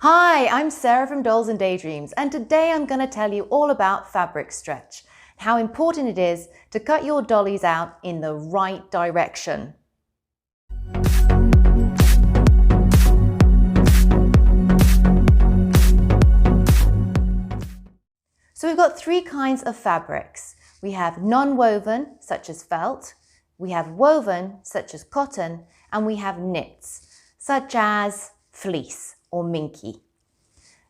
Hi, I'm Sarah from Dolls and Daydreams, and today I'm going to tell you all about fabric stretch, how important it is to cut your dollies out in the right direction. So we've got three kinds of fabrics. We have non-woven, such as felt, we have woven, such as cotton, and we have knits, such as fleece or minky.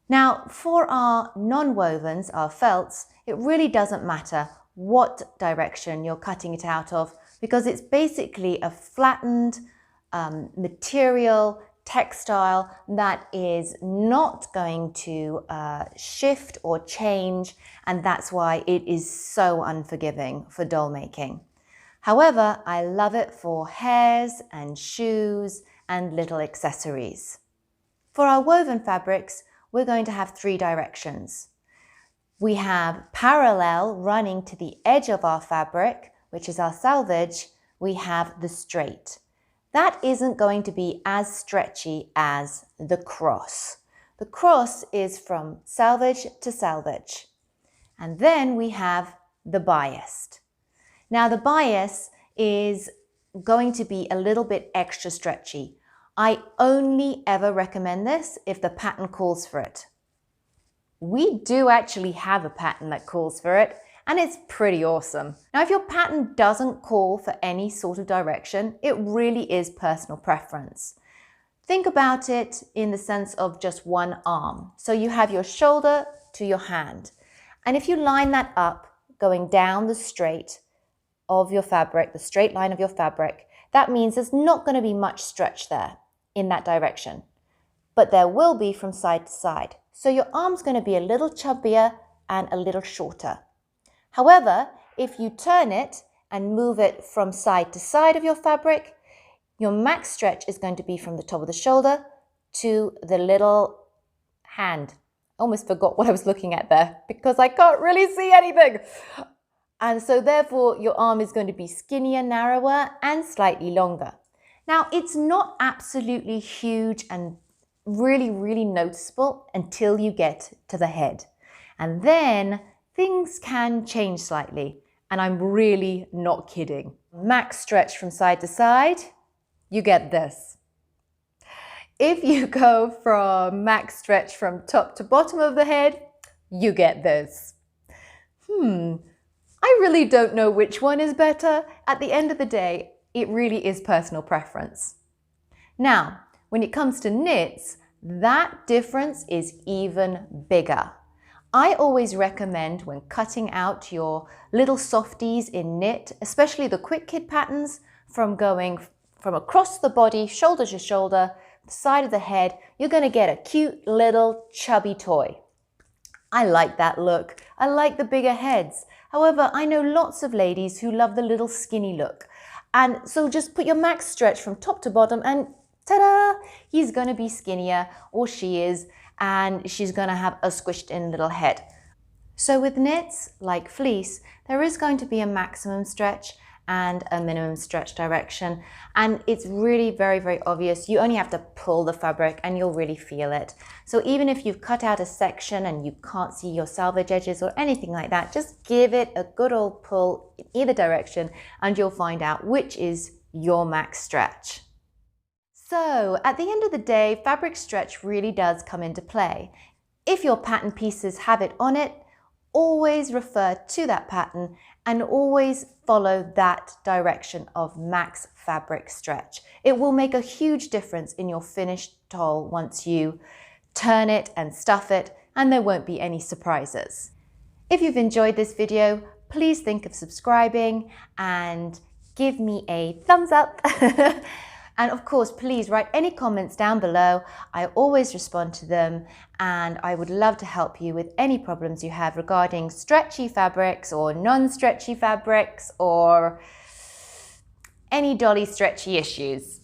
Now, for our non-wovens, our felts, it really doesn't matter what direction you're cutting it out of because it's basically a flattened material, textile that is not going to shift or change, and that's why it is so unforgiving for doll making. However, I love it for hairs and shoes and little accessories. For our woven fabrics, we're going to have three directions. We have parallel running to the edge of our fabric, which is our selvage. We have the straight. That isn't going to be as stretchy as the cross. The cross is from selvage to selvage. And then we have the biased. Now the bias is going to be a little bit extra stretchy. I only ever recommend this if the pattern calls for it. We do actually have a pattern that calls for it, and it's pretty awesome. Now, if your pattern doesn't call for any sort of direction, it really is personal preference. Think about it in the sense of just one arm. So you have your shoulder to your hand. And if you line that up, going down the straight of your fabric, the straight line of your fabric, that means there's not going to be much stretch there in that direction, but there will be from side to side. So your arm's going to be a little chubbier and a little shorter. However, if you turn it and move it from side to side of your fabric, your max stretch is going to be from the top of the shoulder to the little hand. Almost forgot what I was looking at there because I can't really see anything. And so therefore your arm is going to be skinnier, narrower, and slightly longer. Now, it's not absolutely huge and really noticeable until you get to the head. And then things can change slightly. And I'm really not kidding. Max stretch from side to side, you get this. If you go from max stretch from top to bottom of the head, you get this. I really don't know which one is better. At the end of the day, it really is personal preference. Now, when it comes to knits, that difference is even bigger. I always recommend when cutting out your little softies in knit, especially the quick kid patterns, from going from across the body, shoulder to shoulder, the side of the head, you're going to get a cute little chubby toy. I like that look. I like the bigger heads. However, I know lots of ladies who love the little skinny look. And so just put your max stretch from top to bottom and ta-da! He's going to be skinnier, or she is, and she's going to have a squished in little head. So with knits, like fleece, there is going to be a maximum stretch and a minimum stretch direction. And it's really very obvious. You only have to pull the fabric and you'll really feel it. So even if you've cut out a section and you can't see your selvage edges or anything like that, just give it a good old pull in either direction and you'll find out which is your max stretch. So at the end of the day, fabric stretch really does come into play. If your pattern pieces have it on it, always refer to that pattern and always follow that direction of max fabric stretch. It will make a huge difference in your finished doll once you turn it and stuff it, and there won't be any surprises. If you've enjoyed this video, please think of subscribing and give me a thumbs up. And of course, please write any comments down below. I always respond to them, and I would love to help you with any problems you have regarding stretchy fabrics or non-stretchy fabrics or any dolly stretchy issues.